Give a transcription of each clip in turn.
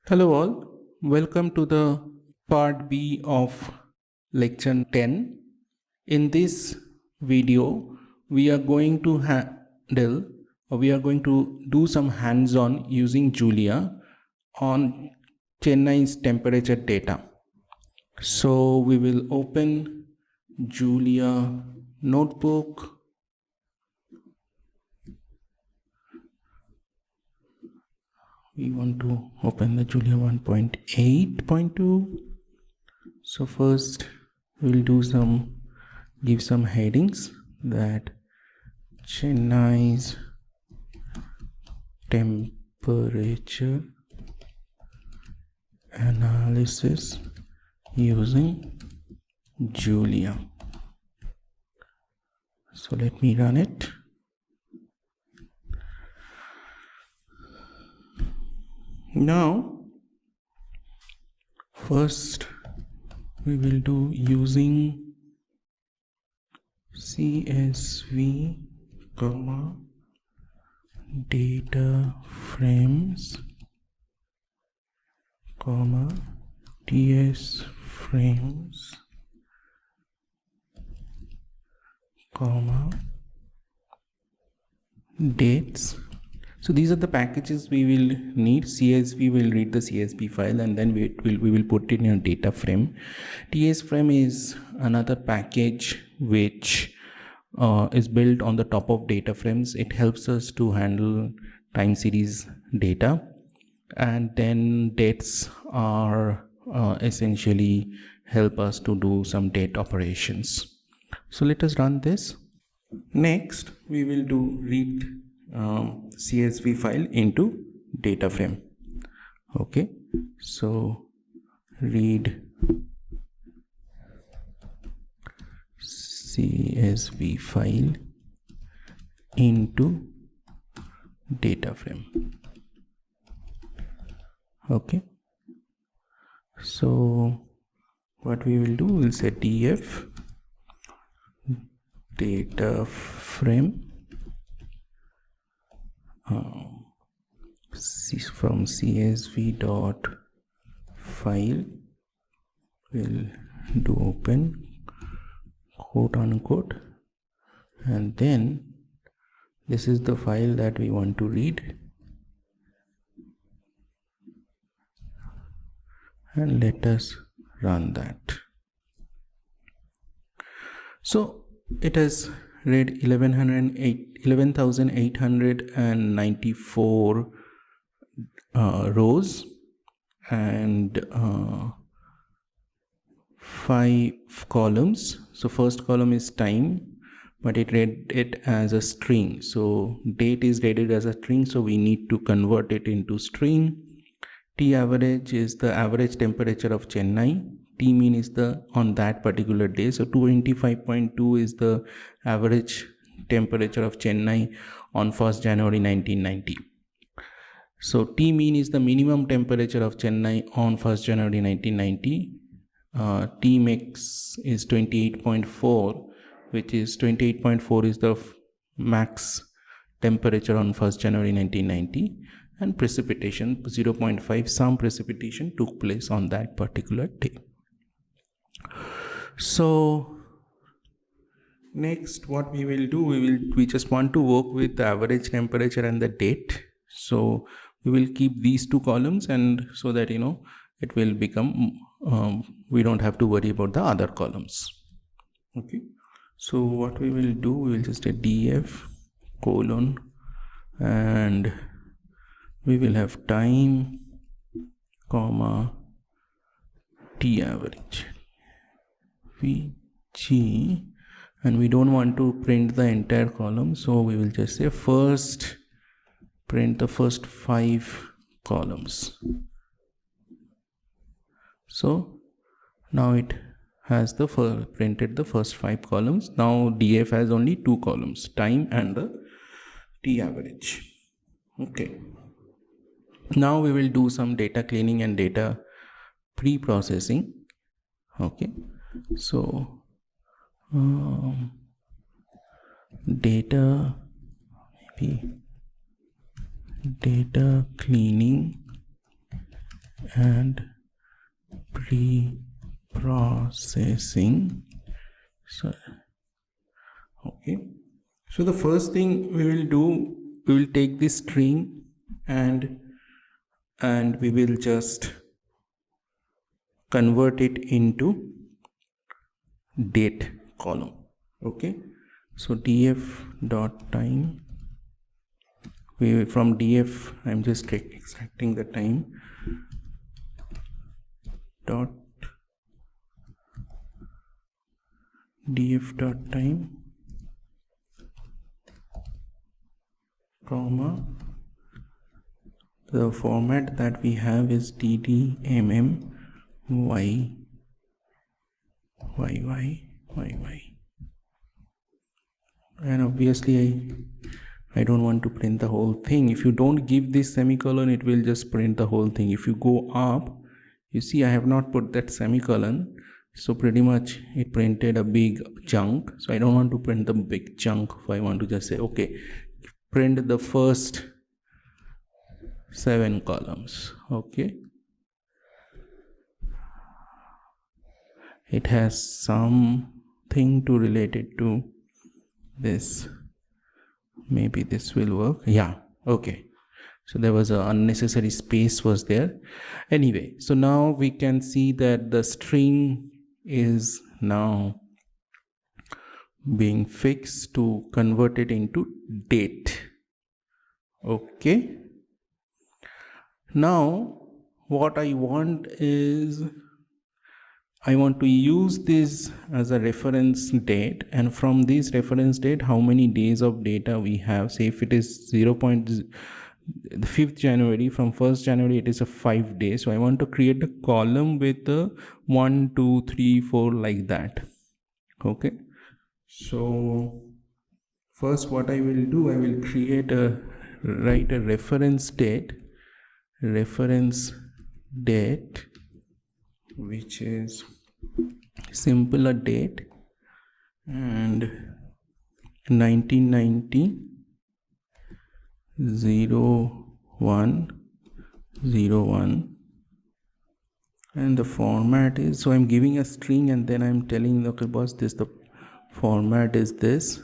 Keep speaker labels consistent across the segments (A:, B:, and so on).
A: Hello all, welcome to the part B of lecture 10. In this video, we are going to do some hands-on using Julia on Chennai's temperature data. So we will open Julia notebook. We want to open the Julia 1.8.2. So first we'll give some headings that Chennai's temperature analysis using Julia. So let me run it. Now, first we will do using CSV, data frames, TS frames, dates. So these are the packages we will need. CSV will read the CSV file and then we will put it in a data frame. TS frame is another package which is built on the top of data frames. It helps us to handle time series data, and then dates are essentially help us to do some date operations. So let us run this. Next we will read CSV file into data frame. Okay, so read CSV file into data frame. Okay, so what we will do, we'll say df data frame from CSV dot file, will do open quote unquote, and then this is the file that we want to read, and let us run that. So it has read 11,894 rows and 5 columns. So first column is time, but it read it as a string. So date is rated as a string, so we need to convert it into string. T average is the average temperature of Chennai. T mean is the on that particular day. So 25.2 is the average temperature of Chennai on 1st January 1990. So T mean is the minimum temperature of Chennai on 1st January 1990. T max is 28.4, which is 28.4 is the max temperature on 1st January 1990. And precipitation 0.5, some precipitation took place on that particular day. So next what we will do, we just want to work with the average temperature and the date. So we will keep these two columns, and so that it will become we don't have to worry about the other columns. Okay, so what we will do, we will just say df colon, and we will have time comma T average VG, and we don't want to print the entire column, so we will just say first print the first 5 columns. So now it has printed the first 5 columns. Now df has only 2 columns, time and the T average. Okay, now we will do some data cleaning and data pre-processing. Okay, so data cleaning and pre-processing. So okay, so the first thing we will do, we will take this string and we will just convert it into date column. Okay, so df dot time, from df I'm just extracting the time dot df dot time comma, the format that we have is ddmm y. And obviously I don't want to print the whole thing. If you don't give this semicolon, it will just print the whole thing. If you go up, you see I have not put that semicolon, so pretty much it printed a big chunk. So I don't want to print the big chunk, so I want to just say okay, print the first 7 columns. Okay, it has something to relate it to this. Maybe this will work. Yeah, okay, so there was an unnecessary space was there. Anyway, so now we can see that the string is now being fixed to convert it into date. Okay, now what I want is, I want to use this as a reference date, and from this reference date how many days of data we have. Say if it is 5th January, from 1st January it is a 5 days, so I want to create a column with a 1 2 3 4 like that. Okay, so first what I will do, I will write a reference date which is simple a date, and 1990 0101, and the format is, so I'm giving a string and then I'm telling, okay boss, this the format is this.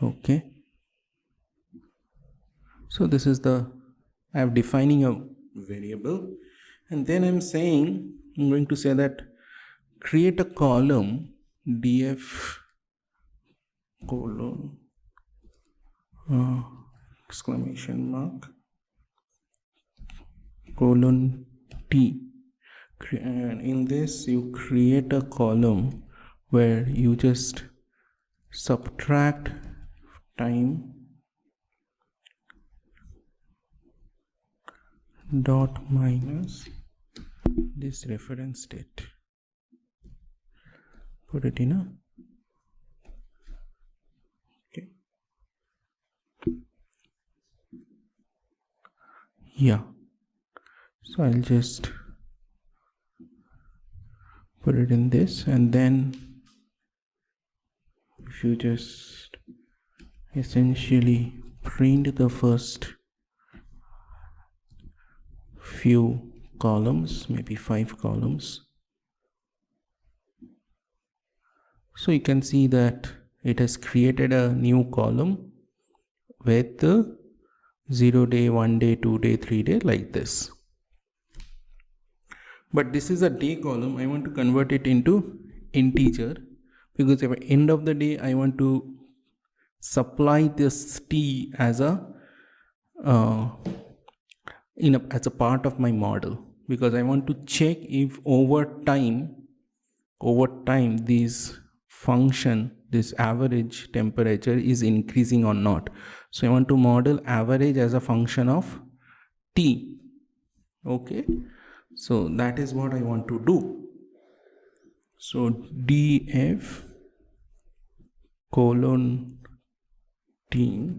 A: Okay, so this is the, I am defining a variable, and then I'm going to say that create a column df colon exclamation mark colon t, and in this you create a column where you just subtract time dot minus this reference date, put it in a, okay, yeah, so I'll just put it in this, and then if you just essentially print the first few columns, maybe 5 columns, so you can see that it has created a new column with the 0 day, 1 day, 2 day, 3 day, like this. But this is a day column. I want to convert it into integer, because at the end of the day I want to supply this t as a as a part of my model, because I want to check if over time this function, this average temperature is increasing or not. So I want to model average as a function of t. Okay, so that is what I want to do. So df colon t,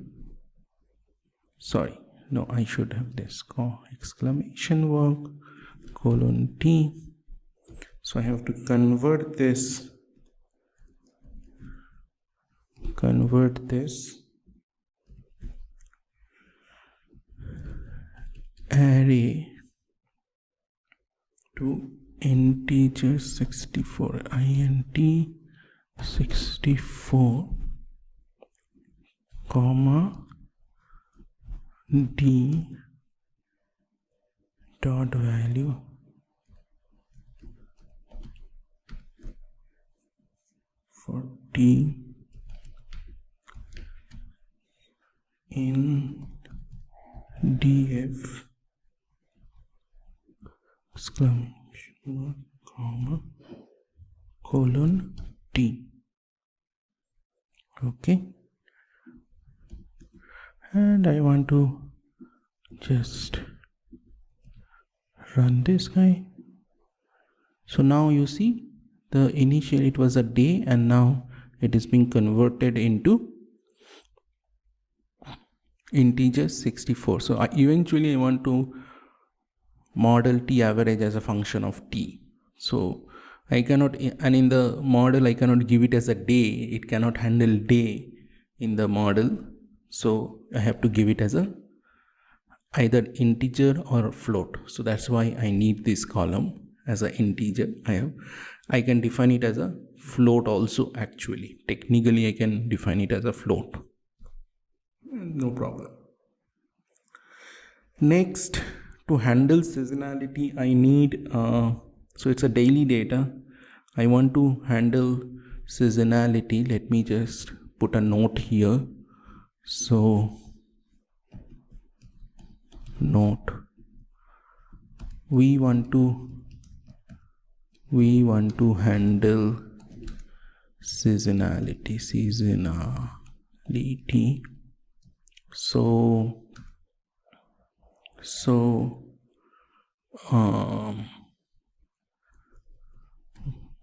A: sorry, no, I should have this exclamation mark colon t. So I have to convert this array to integer 64 int 64 comma d dot value for t in df exclamation mark comma colon t. Okay, and I want to just run this guy. So now you see, the initial it was a day and now it is being converted into integer 64. So eventually I want to model t average as a function of t. So I cannot, and in the model I cannot give it as a day, it cannot handle day in the model, so I have to give it as a either integer or float. So that's why I need this column as an integer. I can define it as a float also. Actually technically I can define it as a float, no problem. Next, to handle seasonality I need so it's a daily data. I want to handle seasonality. Let me just put a note here. So note, we want to handle seasonality. So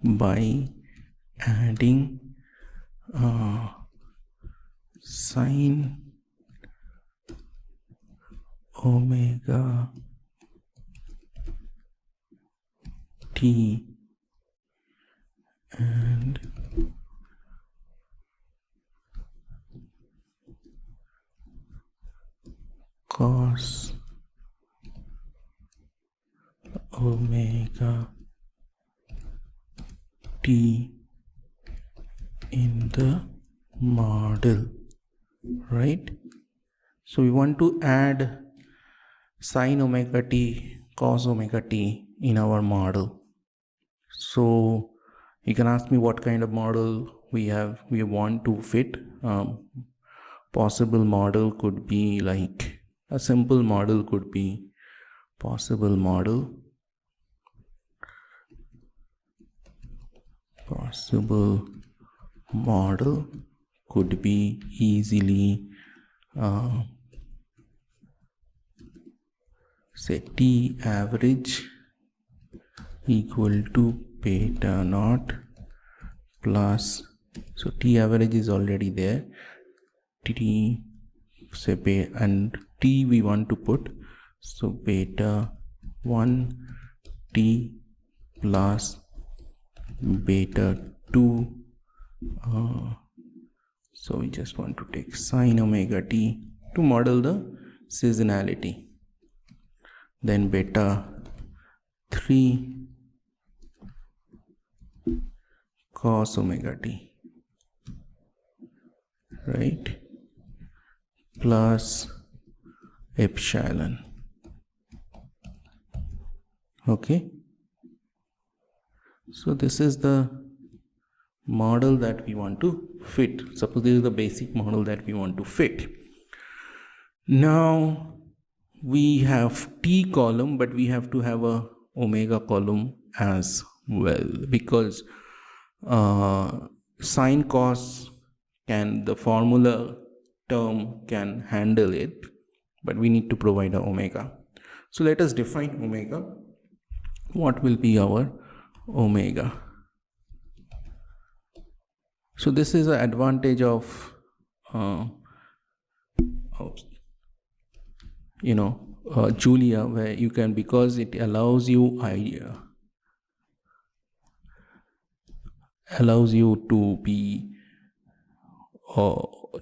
A: by adding sine omega t and cos omega t in the model, right? So we want to add sine omega t, cos omega t in our model. So you can ask me what kind of model we want to fit. Possible model could be like a simple model could be possible model could be easily say t average equal to beta naught plus, so t average is already there, t say and t we want to put, so beta 1 t plus beta 2 so we just want to take sine omega t to model the seasonality, then beta 3 cos omega t, right, plus epsilon. Okay, so this is the model that we want to fit. Suppose this is the basic model that we want to fit. Now we have t column, but we have to have a omega column as well, because sine cos the formula term can handle it, but we need to provide a omega. So let us define omega. What will be our omega? So this is an advantage of Julia, where you can, because it allows you to be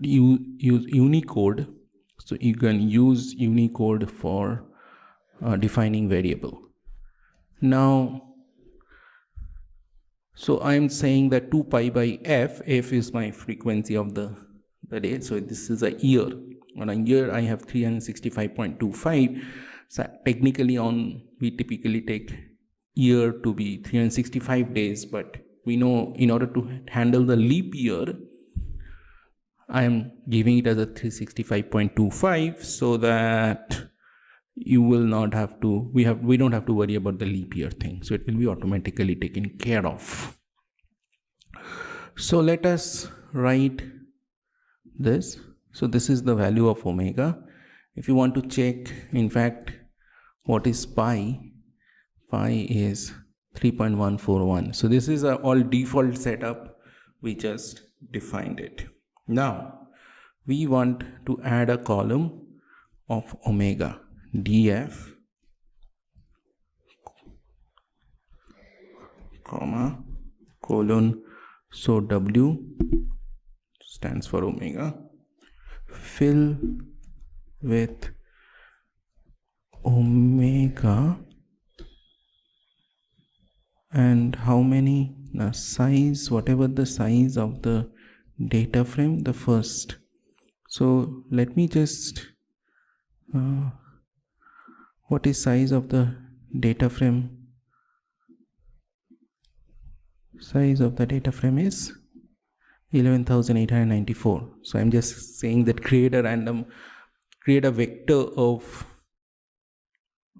A: use Unicode. So you can use Unicode for defining variable. Now, so I'm saying that 2 pi by f is my frequency of the day. So this is a year. On a year, I have 365.25. So technically we typically take year to be 365 days, but we know in order to handle the leap year, I am giving it as a 365.25 so that you will not have to, we don't have to worry about the leap year thing. So it will be automatically taken care of. So let us write this. So this is the value of omega. If you want to check, in fact, what is pi? Pi is 3.141. So this is all default setup. We just defined it. Now we want to add a column of omega, df, comma, colon. So W stands for omega. Fill with omega and how many? The size, whatever the size of the data frame, the first. So let me just what is size of the data frame? Size of the data frame is 11,894. So I'm just saying that create a vector of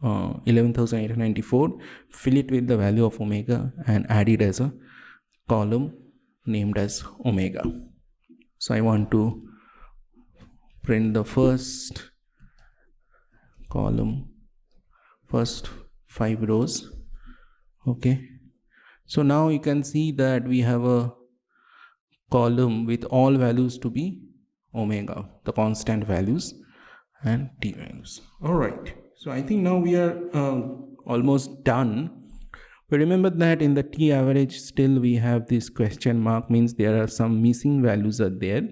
A: 11,894, fill it with the value of omega and add it as a column named as omega. So I want to print the first column, first 5 rows. Okay. So now you can see that we have a column with all values to be omega, the constant values and t values. All right. So I think now we are almost done. But remember that in the t average still we have this question mark, means there are some missing values are there.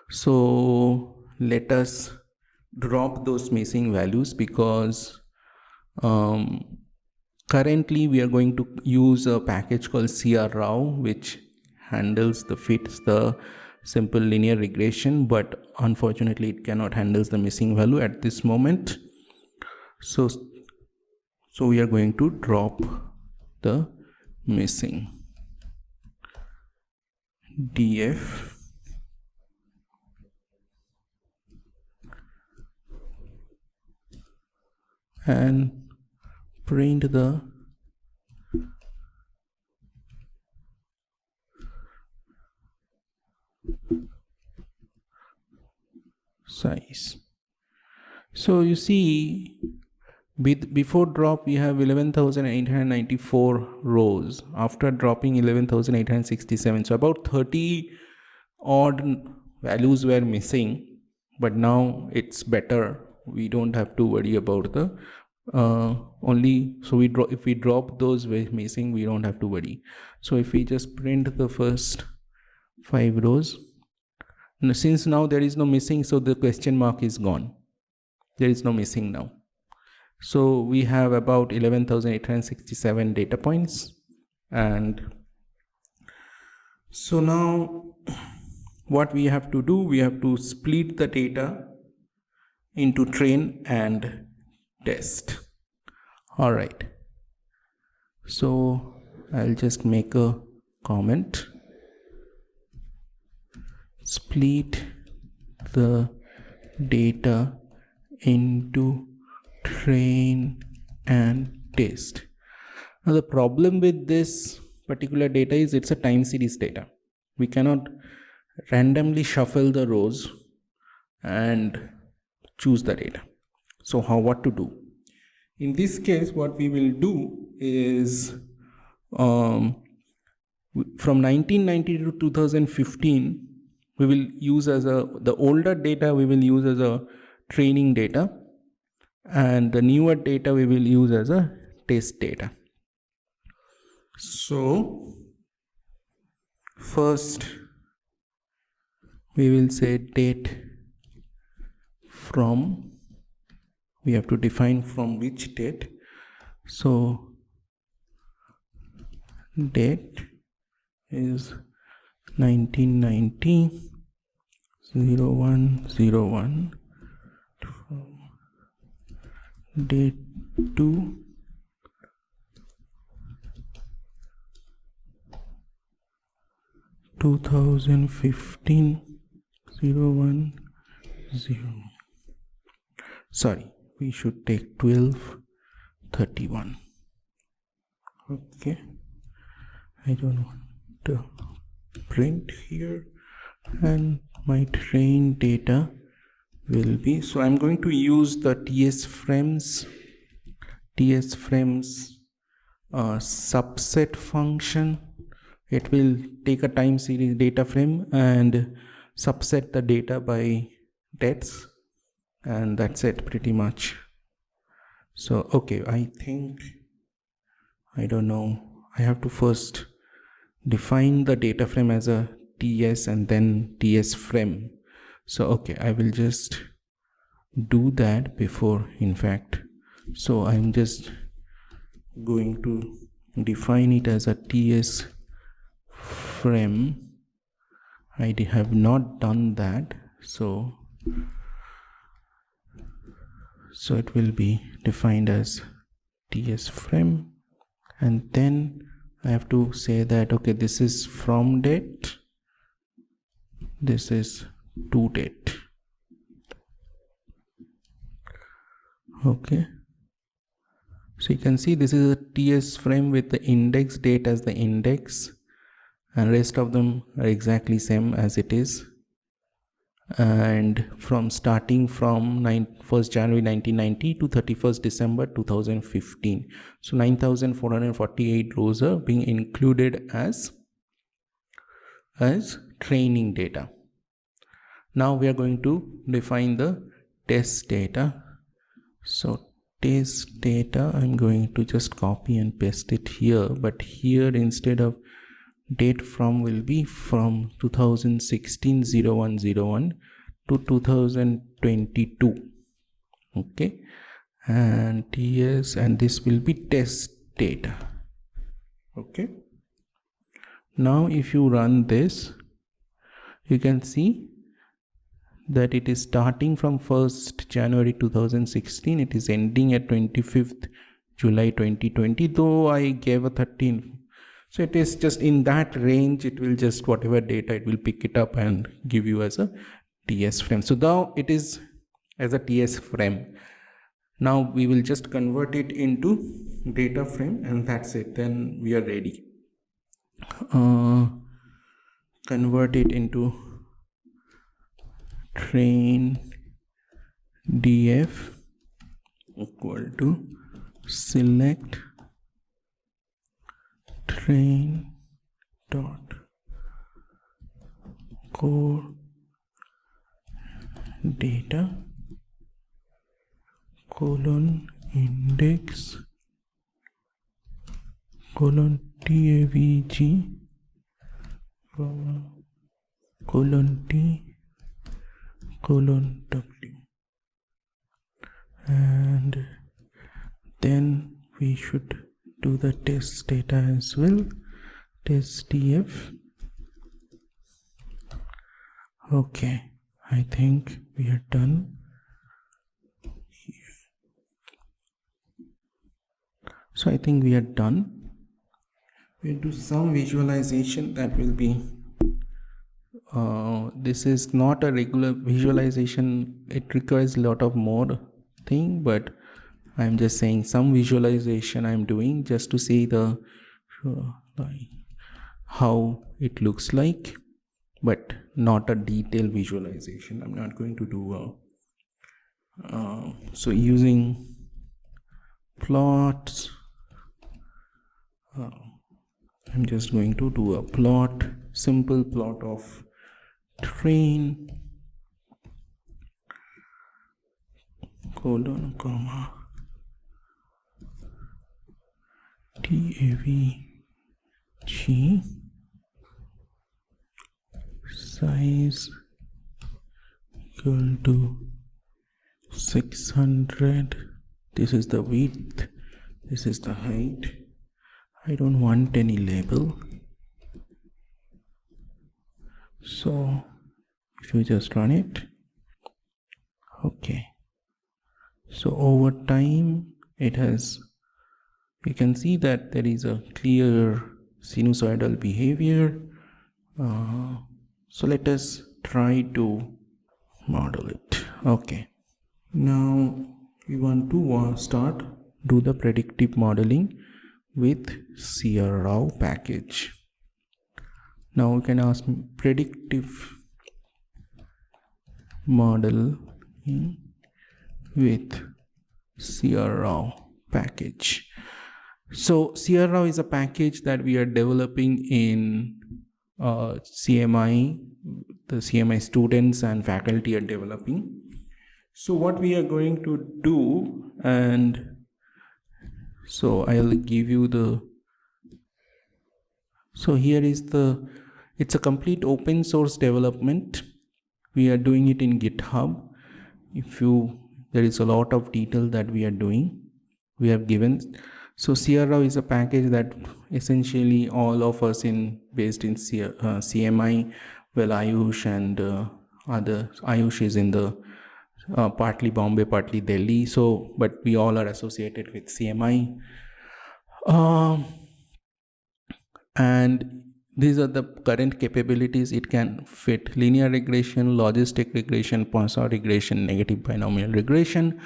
A: So let us drop those missing values because currently we are going to use a package called CRRao, which fits the simple linear regression, but unfortunately it cannot handle the missing value at this moment. So we are going to drop the missing df and print the size. So you see, before drop we have 11,894 rows. After dropping 11,867, so about 30 odd values were missing, but now it's better. We don't have to worry about the if we drop those missing, we don't have to worry. So if we just print the first 5 rows, since now there is no missing, so the question mark is gone. There is no missing now. So we have about 11,867 data points. And so now what we have to do, we have to split the data into train and test. All right. So I'll just make a comment. Split the data into train and test. Now the problem with this particular data is it's a time series data. We cannot randomly shuffle the rows and choose the data. So what to do? In this case, what we will do is from 1990 to 2015, we will use as the older data we will use as a training data, and the newer data we will use as a test data. So first we will say date from we have to define from which date. So date is 1990 0101, date 2 2015 01 0. Sorry, we should take 1231. Okay, I don't want to print here, and my train data will be, so I'm going to use the TS frames subset function. It will take a time series data frame and subset the data by dates, and that's it pretty much. So okay, I think, I don't know, I have to first define the data frame as a TS and then TS frame. So okay, I will just do that before, in fact. So I'm just going to define it as a TS frame. I have not done that, so it will be defined as TS frame, and then I have to say that okay, this is from date, this is to date. Okay, so you can see this is a TS frame with the index date as the index, and rest of them are exactly same as it is, and from starting from 1st January 1990 to 31st December 2015. So 9448 rows are being included as training data. Now we are going to define the test data. So test data, I'm going to just copy and paste it here, but here instead of date from will be from 2016 0101 to 2022. Okay, and TS, and this will be test data. Okay, now if you run this, you can see that it is starting from 1st January 2016, it is ending at 25th July 2020, though I gave a 13. So it is just in that range, it will just whatever data it will pick it up and give you as a TS frame. So now it is as a TS frame. Now we will just convert it into data frame, and that's it. Then we are ready. Convert it into train df equal to select train dot core data colon index colon tavg colon t colon w, and then we should do the test data as well, test df. Okay, I think we are done here. So I think we are done. We'll do some visualization that will be this is not a regular visualization, it requires a lot of more thing, but I'm just saying some visualization I'm doing just to see the how it looks like, but not a detailed visualization. I'm not going to do so using plots, I'm just going to do a plot, simple plot of train colon comma tavg size equal to 600. This is the width, this is the height. I don't want any label, so if you just run it, okay, so over time it has, you can see that there is a clear sinusoidal behavior. So let us try to model it. Okay, now we want to start do the predictive modeling with CRRao package. Now we can ask predictive modeling with CRRao package. So CRRao is a package that we are developing in CMI. The CMI students and faculty are developing. So what we are going to do, and so I'll give you the, so here is the, it's a complete open source development. We are doing it in GitHub. There is a lot of detail that we are doing, we have given. So CRRao is a package that essentially all of us based in CMI, well, Ayush and Ayush is in the partly Bombay, partly Delhi. So, but we all are associated with CMI. And these are the current capabilities. It can fit linear regression, logistic regression, Poisson regression, negative binomial regression.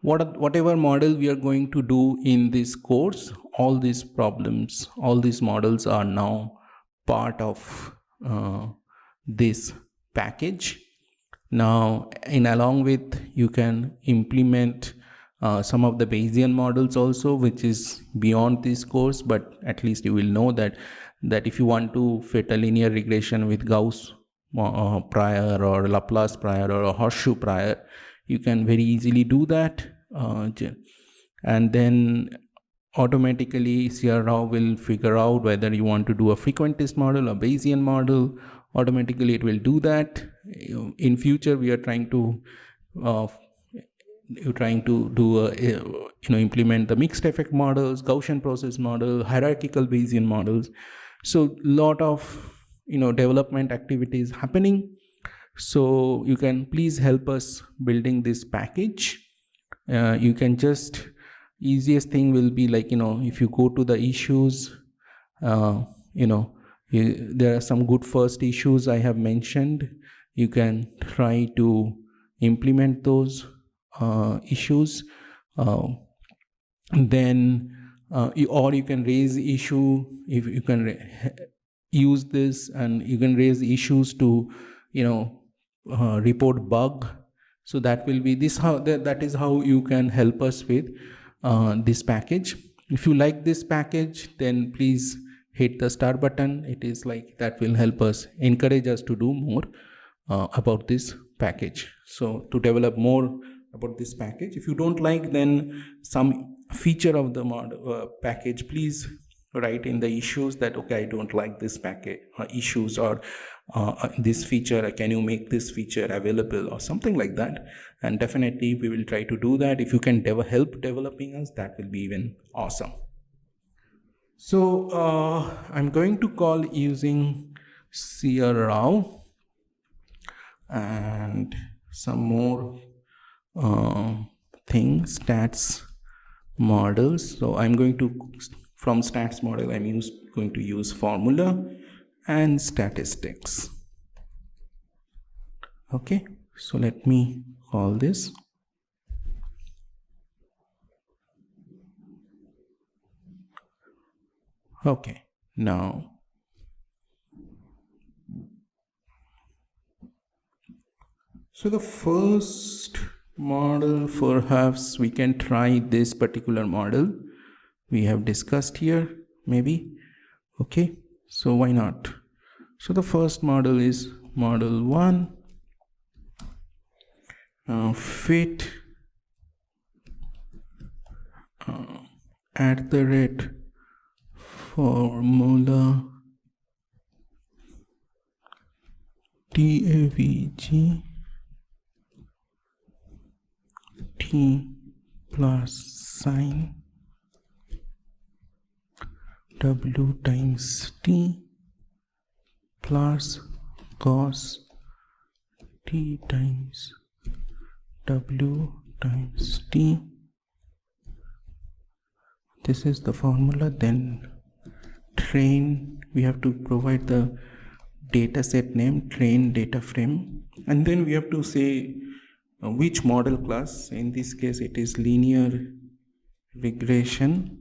A: Whatever model we are going to do in this course, all these problems, all these models are now part of this package. Now, along with, you can implement some of the Bayesian models also, which is beyond this course, but at least you will know that if you want to fit a linear regression with Gauss prior or Laplace prior or a horseshoe prior, you can very easily do that, and then automatically CRRao will figure out whether you want to do a frequentist model or Bayesian model. Automatically it will do that. In future we are trying to implement the mixed effect models, Gaussian process model, hierarchical Bayesian models. So lot of development activities happening. So you can please help us building this package. You can just, easiest thing will be like, if you go to the issues, there are some good first issues I have mentioned. You can try to implement those issues. Then or you can raise issue, if you can use this, and you can raise issues to report bug. So that will be this, how that is how you can help us with this package. If you like this package, then please hit the star button. It is like that will help us, encourage us to do more about this package. So to develop more about this package, if you don't like then some feature of the package, please write in the issues that okay, I don't like this package issues, or this feature, can you make this feature available, or something like that, and definitely we will try to do that. If you can help developing us, that will be even awesome. So I'm going to call using CRRao and some more things, stats models. So I'm going to, from stats model, I'm going to use formula and statistics. Okay, so let me call this. Okay, now so the first model, perhaps we can try this particular model we have discussed here, maybe. Okay, so why not? So the first model is model 1, fit @ formula TAVG t plus sine w times t plus cos t times w times t. This is the formula. Then train, we have to provide the data set name, train data frame, and then we have to say which model class. In this case it is linear regression.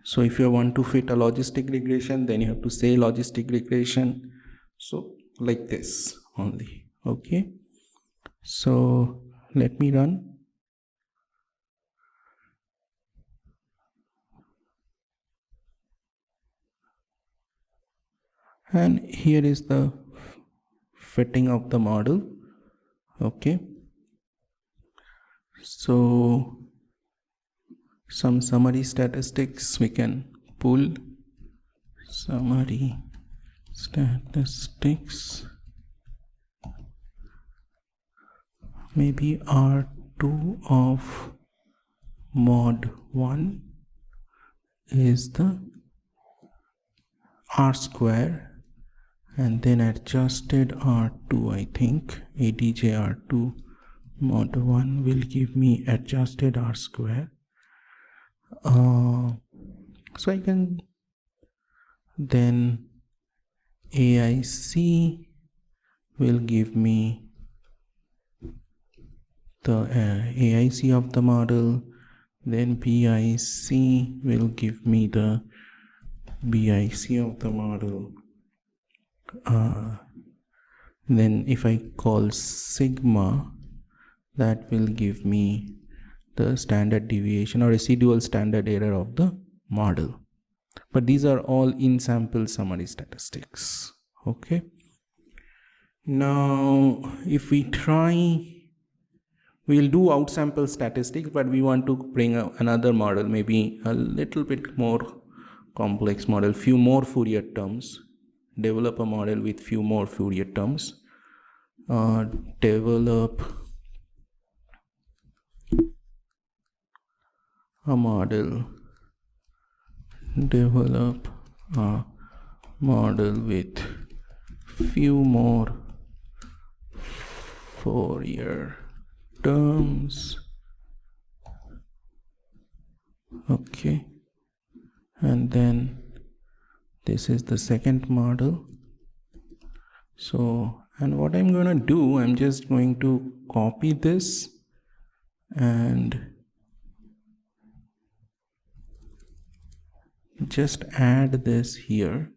A: So if you want to fit a logistic regression, then you have to say logistic regression. So like this only. Okay, so let me run. And here is the fitting of the model. Okay, so some summary statistics we can pull. Summary statistics, maybe R2 of mod 1 is the R square, and then adjusted R2, I think ADJ R2 mod 1 will give me adjusted R square. So I can then AIC will give me the AIC of the model, then BIC will give me the BIC of the model. Then if I call sigma, that will give me the standard deviation or residual standard error of the model. But these are all in sample summary statistics. Okay, now if we try, we'll do outsample statistics, but we want to bring another model, maybe a little bit more complex model, few more Fourier terms, develop a model with few more Fourier terms. Develop a model with few more Fourier terms. Okay, and then this is the second model. So, and what I'm going to do, I'm just going to copy this and just add this here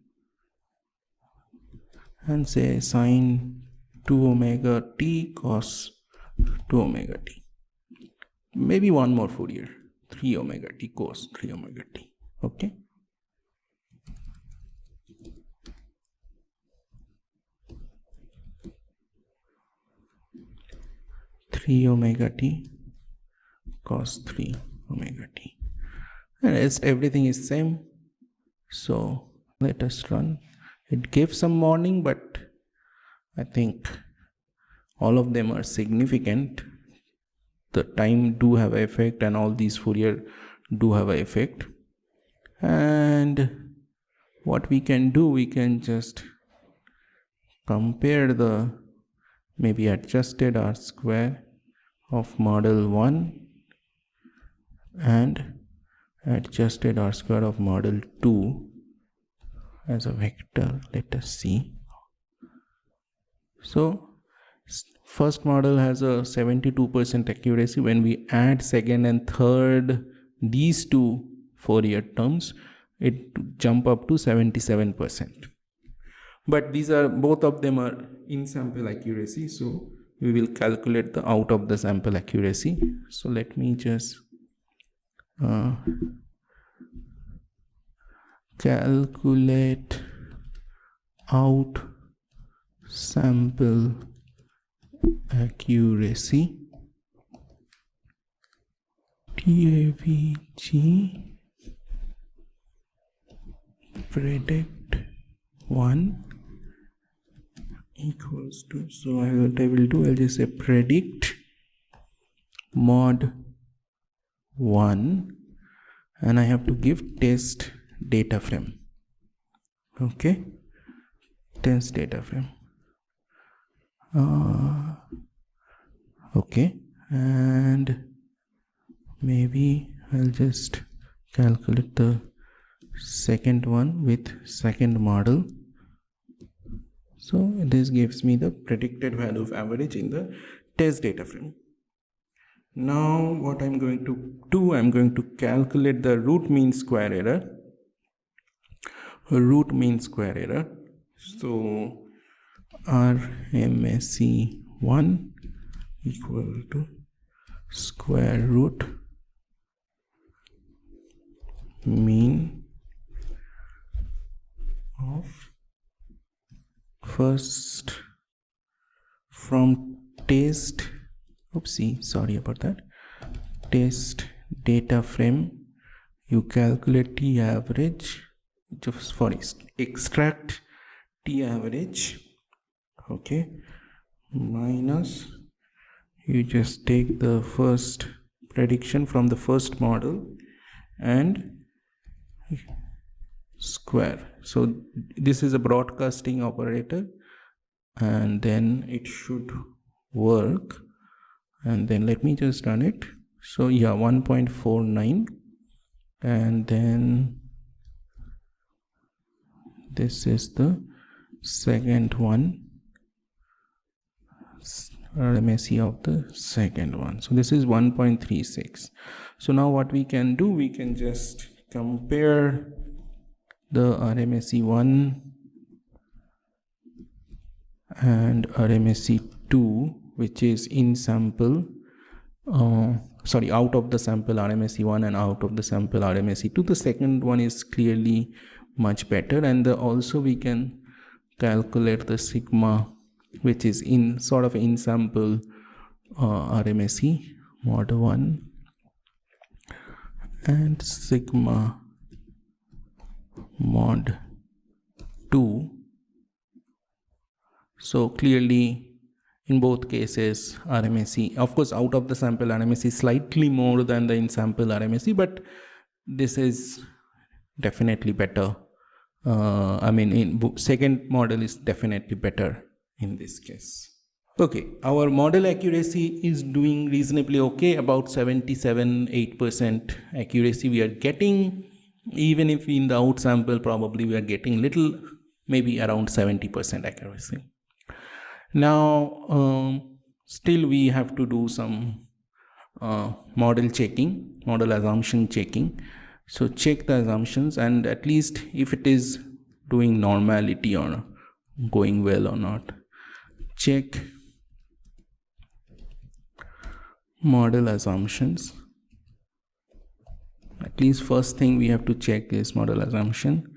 A: and say sine 2 omega t cos 2 omega t. Maybe one more Fourier, 3 omega t cos 3 omega t. Okay. Omega t cos 3 omega t, and everything is same. So let us run. It gives some warning, but I think all of them are significant. The time do have an effect, and all these Fourier do have an effect. And what we can do, we can just compare the maybe adjusted R square of model 1 and adjusted R square of model 2 as a vector. Let us see. So first model has a 72% accuracy. When we add second and third, these two Fourier terms, it jump up to 77%. But these are, both of them are in sample accuracy, so we will calculate the out of the sample accuracy. So let me just calculate out sample accuracy. TAVG predict 1 equals to, so what I will do, I'll just say predict mod 1, and I have to give test data frame. Okay, test data frame. Okay, and maybe I'll just calculate the second one with second model. So this gives me the predicted value of average in the test data frame. Now what I'm going to do, I'm going to calculate the root mean square error. Root mean square error. So RMSE1 equal to square root mean of first from test, sorry about that, test data frame, you calculate T average, extract T average, okay, minus, you just take the first prediction from the first model and square. So this is a broadcasting operator, and then it should work, and then let me just run it. So yeah, 1.49, and then this is the second one, RMSE of the second one. So this is 1.36. So now what we can do, we can just compare the RMSE1 and RMSE2, which is in sample, out of the sample RMSE1 and out of the sample RMSE2. The second one is clearly much better, and also we can calculate the sigma, which is in sample RMSE mod 1 and sigma mod 2. So clearly in both cases RMSE, of course out of the sample RMSE is slightly more than the in sample RMSE, but this is definitely better. In second model is definitely better in this case. Okay, our model accuracy is doing reasonably okay, about 77-8% accuracy we are getting. Even if in the out sample probably we are getting little, maybe around 70% accuracy. Now still we have to do some model checking, model assumption checking. So check the assumptions, and at least if it is doing normality or going well or not. Check model assumptions. At least first thing we have to check is model assumption.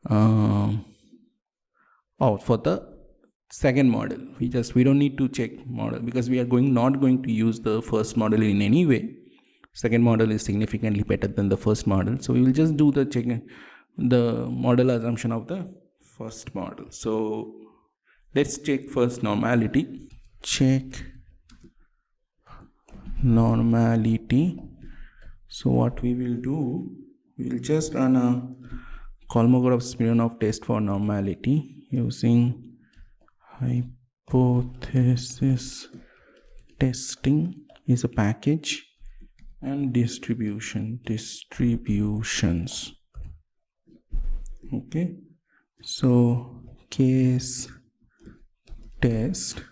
A: For the second model, we don't need to check model because we are not going to use the first model in any way. Second model is significantly better than the first model, so we will just do the checking the model assumption of the first model. So let's check first normality. Check normality. So what we will do, we will just run a Kolmogorov-Smirnov test for normality using hypothesis testing is a package, and distributions. Okay, so case test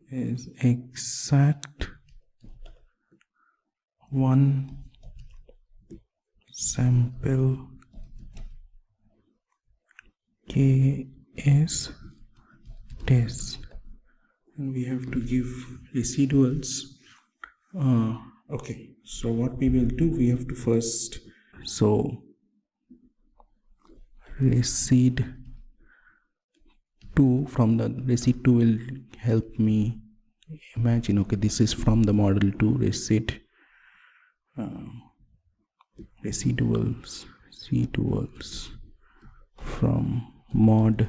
A: is exact one sample case test, and we have to give residuals. Okay, so what we will do, we have to first, so resid 2, from the resid 2 will help me imagine, okay, this is from the model 2, resid residuals from mod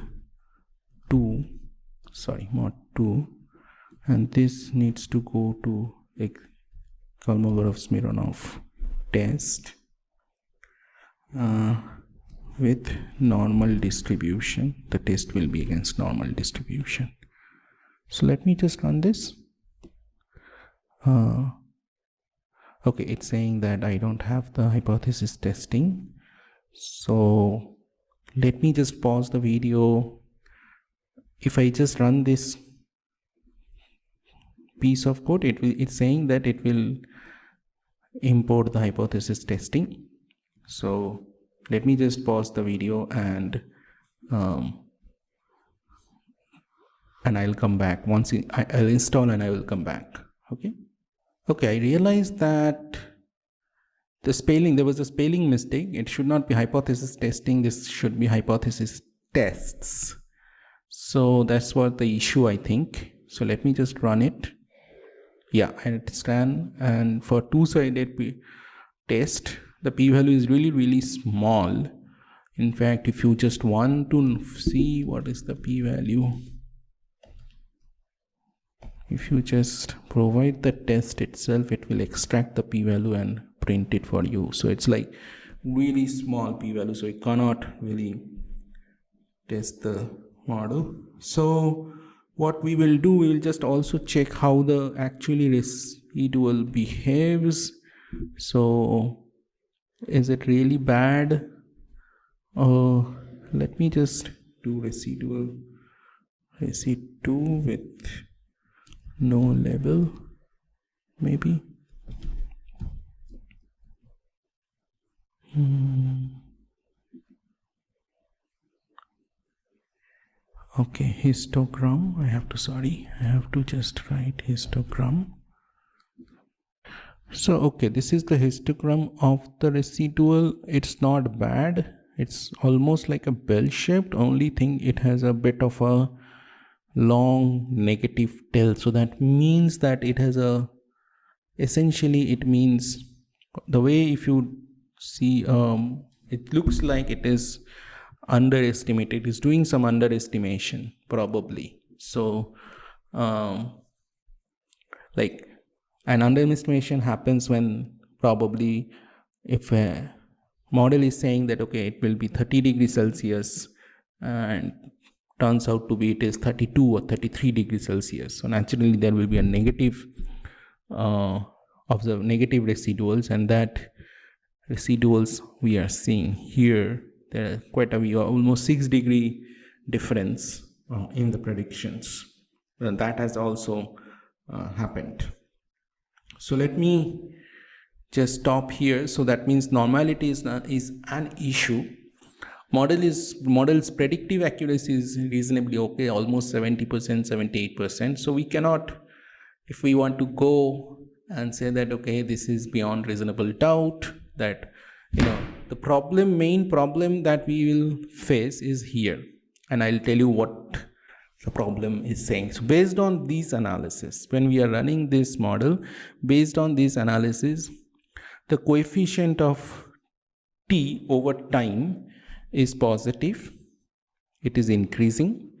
A: 2, and this needs to go to Kolmogorov-Smirnov test with normal distribution. The test will be against normal distribution. So let me just run this. Okay, it's saying that I don't have the hypothesis testing. So let me just pause the video. If I just run this piece of code, it's saying that it will import the hypothesis testing. So let me just pause the video and I'll come back. Once I'll install and I will come back. Okay, I realized that there was a spelling mistake. It should not be hypothesis testing. This should be hypothesis tests. So that's what the issue, I think. So let me just run it. Yeah, and it's ran, and for two-sided test, the p-value is really small. In fact, if you just want to see what is the p-value, if you just provide the test itself, it will extract the p-value and print it for you. So it's like really small p-value, so it cannot really test the model. So what we will do, we will just also check how the actually residual behaves. So is it really bad? Let me just do residual residue with no label, maybe. Okay, histogram. I have to just write histogram. So okay, this is the histogram of the residual. It's not bad. It's almost like a bell-shaped. Only thing, it has a bit of a long negative tail. So that means that it has essentially it means the way, if you see, it looks like it is underestimated. It is doing some underestimation probably. So like an underestimation happens when probably if a model is saying that okay, it will be 30 degrees Celsius and turns out to be it is 32 or 33 degrees Celsius. So naturally there will be a negative of the negative residuals, and that residuals we are seeing here, there are quite a almost 6 degree difference in the predictions. And that has also happened. So let me just stop here. So that means normality is an issue. Model's predictive accuracy is reasonably okay, almost 70%, 78%. So we cannot, if we want to go and say that okay, this is beyond reasonable doubt, that the main problem that we will face is here, and I'll tell you what the problem is saying. So based on these analysis, when we are running this model, based on this analysis, the coefficient of t over time is positive, it is increasing,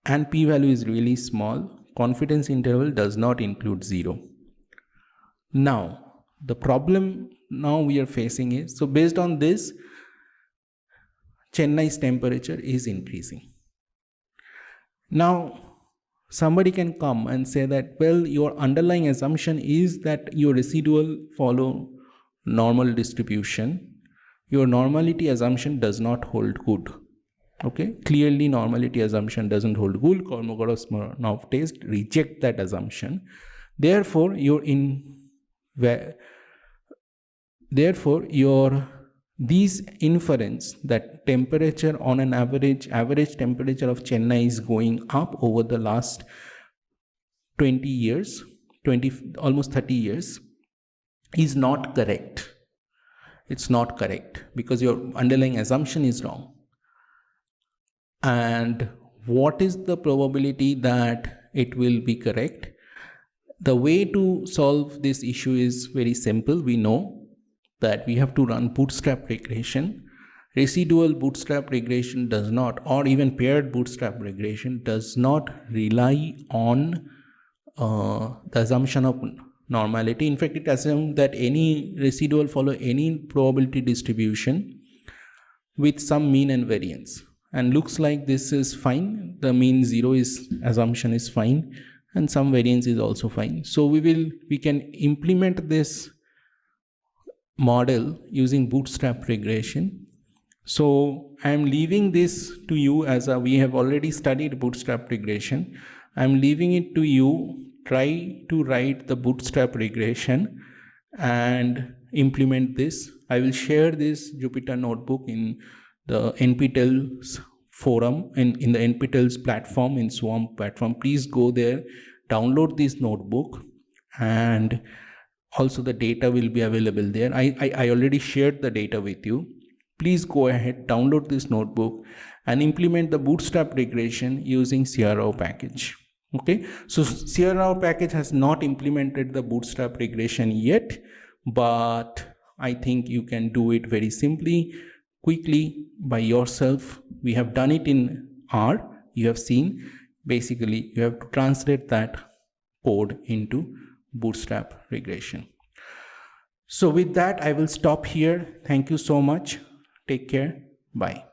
A: and p-value is really small. Confidence interval does not include 0. Now the problem now we are facing is, so based on this, Chennai's temperature is increasing. Now somebody can come and say that, well, your underlying assumption is that your residual follow normal distribution. Your normality assumption does not hold good. Okay, clearly normality assumption doesn't hold good. Kolmogorov-Smirnov test reject that assumption. Therefore, these inference that temperature on an average temperature of Chennai is going up over the last 20 years, almost 30 years, is not correct. It's not correct because your underlying assumption is wrong. And what is the probability that it will be correct? The way to solve this issue is very simple. We know that we have to run bootstrap regression. Residual bootstrap regression does not, or even paired bootstrap regression does not rely on the assumption of normality. In fact, it assumes that any residual follow any probability distribution with some mean and variance, and looks like this is fine. The mean 0 is assumption is fine, and some variance is also fine. So we can implement this model using bootstrap regression. So I am leaving this to you, as we have already studied bootstrap regression. I am leaving it to you. Try to write the bootstrap regression and implement this. I will share this Jupyter notebook in the NPTEL's forum, in the NPTEL's platform, in Swarm platform. Please go there, download this notebook, and also the data will be available there. I already shared the data with you. Please go ahead, download this notebook and implement the bootstrap regression using CRRao package. Okay, so CRRao package has not implemented the bootstrap regression yet, but I think you can do it very simply, quickly by yourself. We have done it in R. You have seen, basically you have to translate that code into bootstrap regression. So with that, I will stop here. Thank you so much. Take care. Bye.